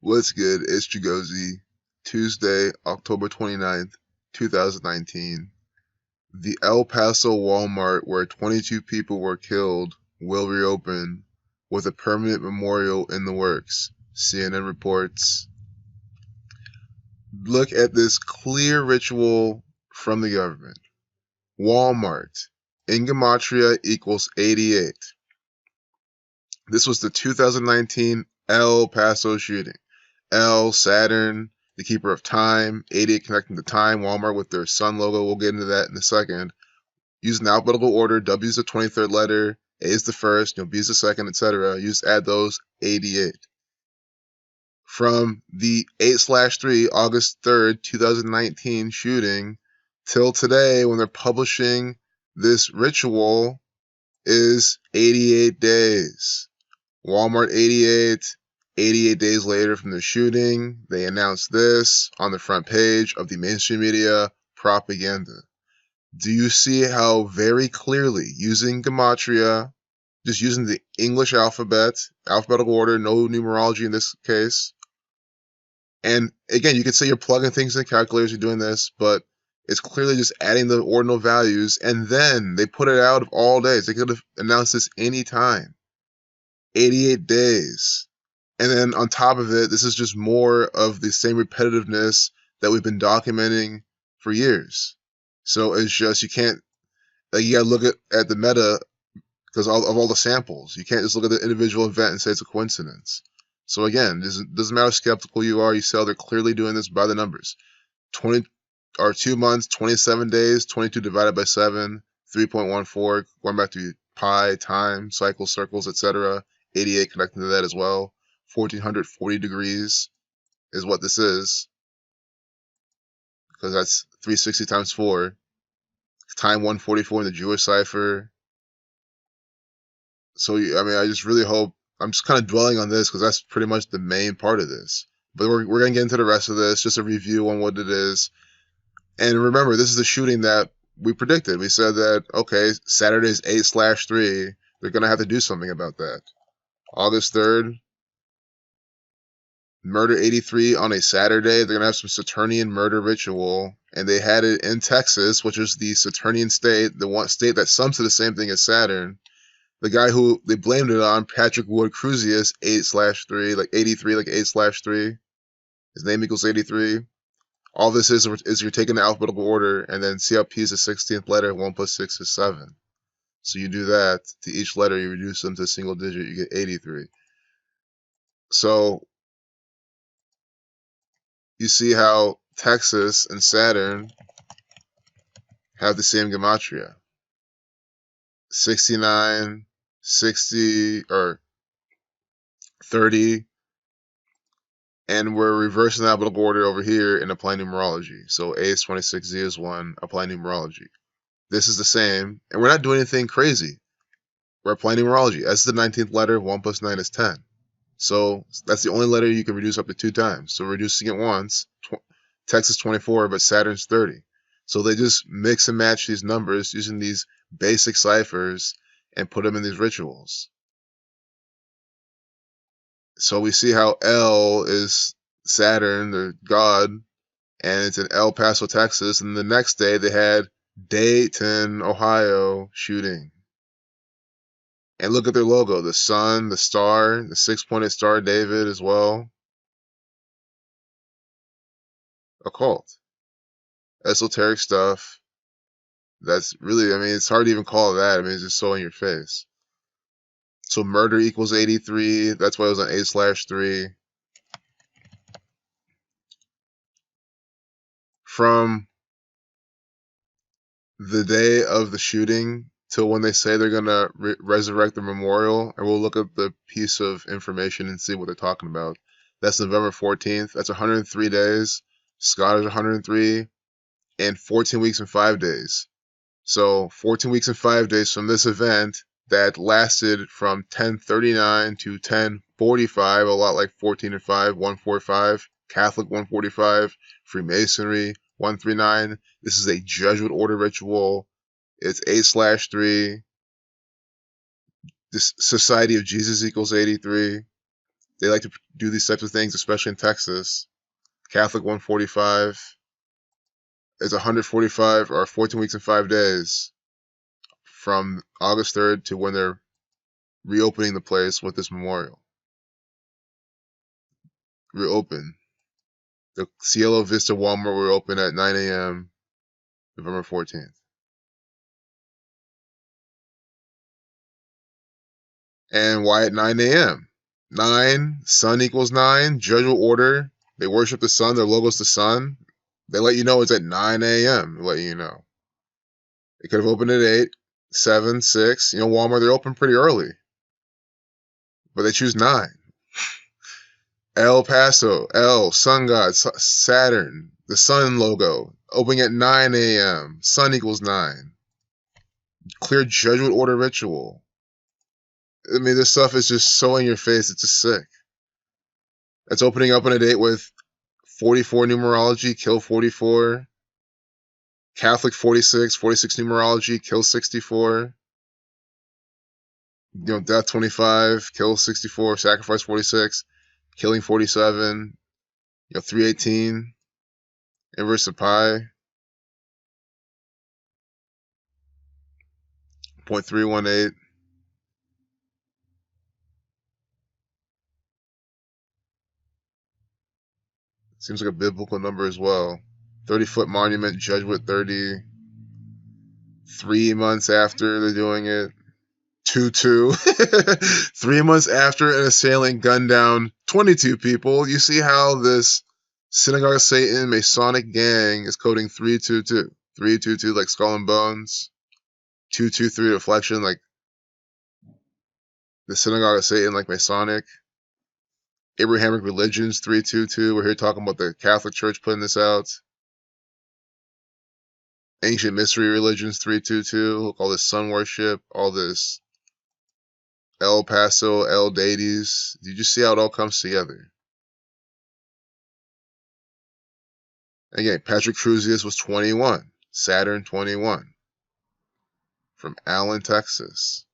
What's good? It's Jagozi. Tuesday, October 29th, 2019. The El Paso Walmart where 22 people were killed will reopen with a permanent memorial in the works, CNN reports. Look at this clear ritual from the government. Walmart in Gematria equals 88. This was the 2019 El Paso shooting. El, Saturn, the keeper of time, 88 connecting to time, Walmart with their sun logo. We'll get into that in a second. Using alphabetical order, W is the 23rd letter, A is the first, B is the second, etc. You just add those, 88. From the 8/3, August 3rd, 2019 shooting till today when they're publishing this ritual is 88 days. Walmart 88. 88 days later from the shooting, they announced this on the front page of the mainstream media propaganda. Do you see how very clearly, using Gematria, just using the English alphabet, alphabetical order, no numerology in this case, and again, you could say you're plugging things in calculators, you're doing this, but it's clearly just adding the ordinal values, and then they put it out of all days. They could have announced this any time. 88 days. And then on top of it, this is just more of the same repetitiveness that we've been documenting for years. So it's just, you can't, you gotta look at the meta because of all the samples. You can't just look at the individual event and say it's a coincidence. So again, it doesn't matter how skeptical you are, you see how they're clearly doing this by the numbers. 2 months, 27 days, 22 divided by 7, 3.14, going back to pi, time, cycles, circles, etc. 88 connecting to that as well. 1440 degrees is what this is, because that's 360 times 4. Time 144 in the Jewish cipher. So, I mean, I just really hope, I'm just kind of dwelling on this because that's pretty much the main part of this. But we're going to get into the rest of this, just a review on what it is. And remember, this is the shooting that we predicted. We said that, okay, Saturday's 8/3, they're going to have to do something about that. August 3rd, Murder 83 on a Saturday. They're going to have some Saturnian murder ritual. And they had it in Texas, which is the Saturnian state, the one state that sums to the same thing as Saturn. The guy who they blamed it on, Patrick Wood Crusius, 8/3, like 83, like 8/3. His name equals 83. All this is you're taking the alphabetical order, and then see how P is the 16th letter, 1 plus 6 is 7. So you do that, to each letter you reduce them to a single digit, you get 83. So you see how Texas and Saturn have the same gematria. 69, 60, or 30, and we're reversing the alphabetical order over here and applying numerology. So A is 26, Z is 1, apply numerology. This is the same, and we're not doing anything crazy. We're applying numerology. S is the 19th letter, 1 plus 9 is 10. So that's the only letter you can reduce up to 2 times. So reducing it once, Texas 24, but Saturn's 30. So they just mix and match these numbers using these basic ciphers and put them in these rituals. So we see how L is Saturn, the god, and it's in El Paso, Texas. And the next day they had Dayton, Ohio shooting. And look at their logo, the sun, the star, the 6-pointed star David as well. Occult. Esoteric stuff. That's really, I mean, it's hard to even call it that. I mean, it's just so in your face. So murder equals 83. That's why it was on 8/3. From the day of the shooting till when they say they're going to resurrect the memorial, and we'll look at the piece of information and see what they're talking about. That's November 14th. That's 103 days. Scott is 103. And 14 weeks and 5 days. So 14 weeks and 5 days from this event that lasted from 1039 to 1045, a lot like 14 and 5, 145, Catholic 145, Freemasonry 139. This is a Jesuit order ritual. It's 8/3. This Society of Jesus equals 83. They like to do these types of things, especially in Texas. Catholic 145 is 145 or 14 weeks and 5 days from August 3rd to when they're reopening the place with this memorial. Reopen. The Cielo Vista Walmart will open at 9 a.m. November 14th. And why at 9 a.m.? 9, sun equals 9, judicial order. They worship the sun, their logo's the sun. They let you know it's at 9 a.m. They let you know. They could have opened at 8, 7, 6. You know, Walmart, they're open pretty early. But they choose 9. El Paso, El, Sun God, Saturn, the sun logo, opening at 9 a.m. Sun equals 9. Clear judgment order ritual. I mean, this stuff is just so in your face, it's just sick. That's opening up on a date with 44 numerology, kill 44. Catholic 46, 46 numerology, kill 64. You know, death 25, kill 64, sacrifice 46, killing 47. You know, 318, inverse of pi, 0.318. Seems like a biblical number as well. 30-foot monument, Jesuit 30. 3 months after they're doing it. 2-2. 3 months after an assailant gunned down 22 people. You see how this Synagogue of Satan Masonic gang is coding 322. 322 like Skull and Bones. 223 reflection like the Synagogue of Satan like Masonic. Abrahamic religions 322. We're here talking about the Catholic Church putting this out. Ancient mystery religions 322. All this sun worship, all this El Paso, El deities. You just see how it all comes together. Again, Patrick Cruzius was 21. Saturn 21. From Allen, Texas.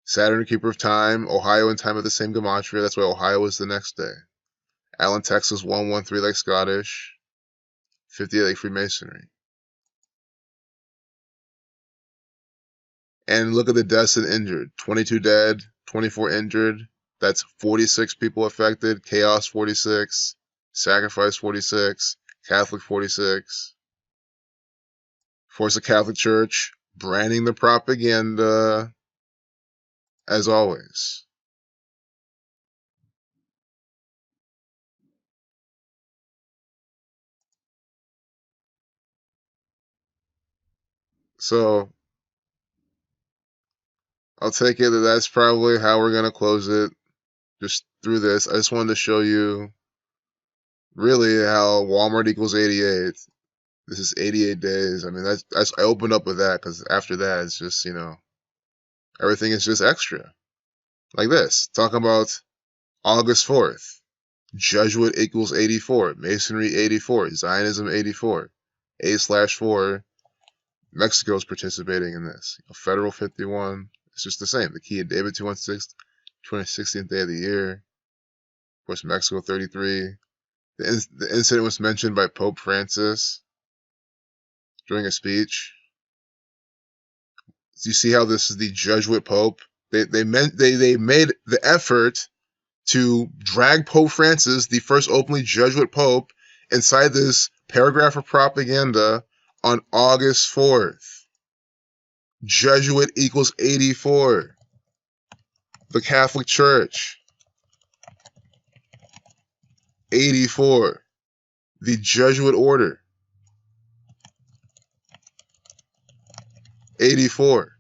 Saturn, Keeper of Time. Ohio and time of the same Gematria. That's why Ohio is the next day. Allen, Texas 113 like Scottish. 58 like Freemasonry. And look at the deaths and injured. 22 dead, 24 injured. That's 46 people affected. Chaos 46. Sacrifice 46. Catholic 46. Force the Catholic Church. Branding the propaganda. As always. So, I'll take it that that's probably how we're going to close it. Just through this. I just wanted to show you really how Walmart equals 88. This is 88 days. I mean, that's I opened up with that because after that, it's just, you know, everything is just extra. Like this. Talking about August 4th. Jesuit equals 84. Masonry 84. Zionism 84. A/4. Mexico is participating in this. Federal 51. It's just the same. The Key of David 216. 216th day of the year. Of course, Mexico 33. The incident was mentioned by Pope Francis during a speech. You see how this is the Jesuit Pope? They made the effort to drag Pope Francis, the first openly Jesuit Pope, inside this paragraph of propaganda on August 4th. Jesuit equals 84. The Catholic Church. 84. The Jesuit Order. 84.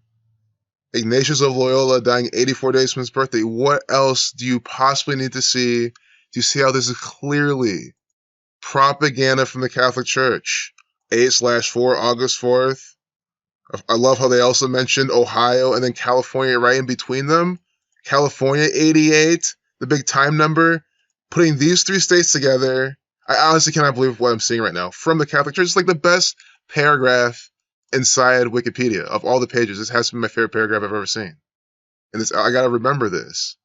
Ignatius of Loyola dying 84 days from his birthday. What else do you possibly need to see? Do you see how this is clearly propaganda from the Catholic Church? 8/4, August 4th. I love how they also mentioned Ohio and then California right in between them. California, 88, the big time number. Putting these three states together, I honestly cannot believe what I'm seeing right now. From the Catholic Church, it's like the best paragraph inside Wikipedia. Of all the pages, this has to be my favorite paragraph I've ever seen. And I gotta remember this.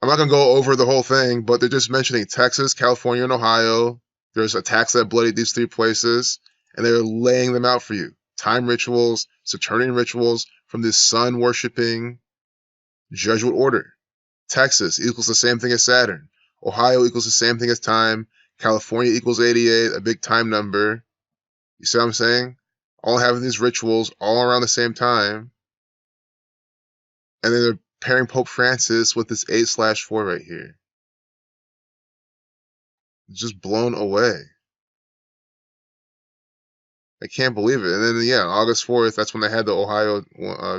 I'm not gonna go over the whole thing, but they're just mentioning Texas, California, and Ohio. There's attacks that bloodied these 3 places, and they're laying them out for you. Time rituals, Saturnian rituals from this sun-worshipping Jesuit order. Texas equals the same thing as Saturn. Ohio equals the same thing as time. California equals 88, a big time number. You see what I'm saying? All having these rituals all around the same time. And then they're pairing Pope Francis with this 8/4 right here. Just blown away. I can't believe it. And then, yeah, August 4th, that's when they had the Ohio,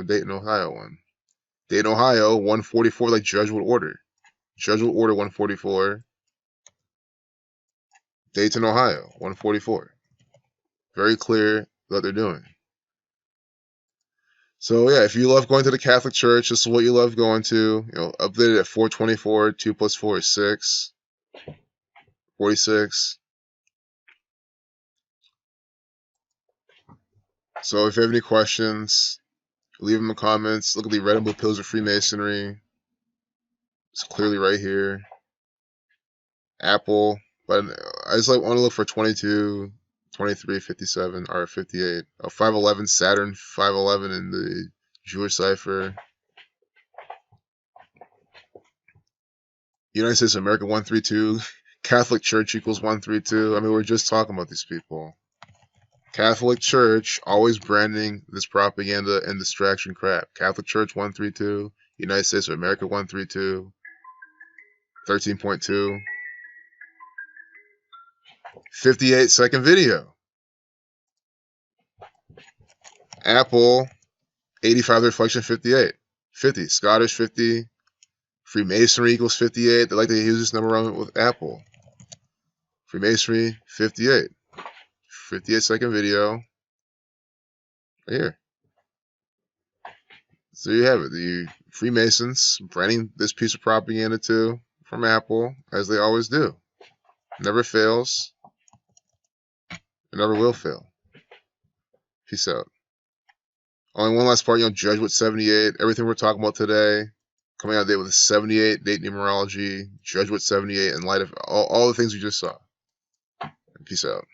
Dayton, Ohio one. Dayton, Ohio, 144, like Jesuit order. Jesuit order 144. Dayton, Ohio, 144. Very clear what they're doing. So, yeah, if you love going to the Catholic Church, this is what you love going to. You know, updated at 424. 2 plus 4 is 6. 46. So if you have any questions, leave them in the comments. Look at the red and blue pillars of Freemasonry. It's clearly right here. Apple. But I just want to look for 22, 23, 57, or 58. 511, Saturn 511 in the Jewish cipher. United States of America 132. Catholic Church equals 132. I mean, we're just talking about these people. Catholic Church always branding this propaganda and distraction crap. Catholic Church 132. United States of America 132. 13.2. 58-second video. Apple 85 reflection 58. 50. Scottish 50. Freemasonry equals 58. They like to use this number around with Apple. Freemasonry 58. 58-second video. Right here. So you have it. The Freemasons branding this piece of propaganda too from Apple, as they always do. Never fails. It never will fail. Peace out. Only one last part, Jesuit 78. Everything we're talking about today, coming out today with a 78 date numerology, Jesuit 78, in light of all the things we just saw. Peace out.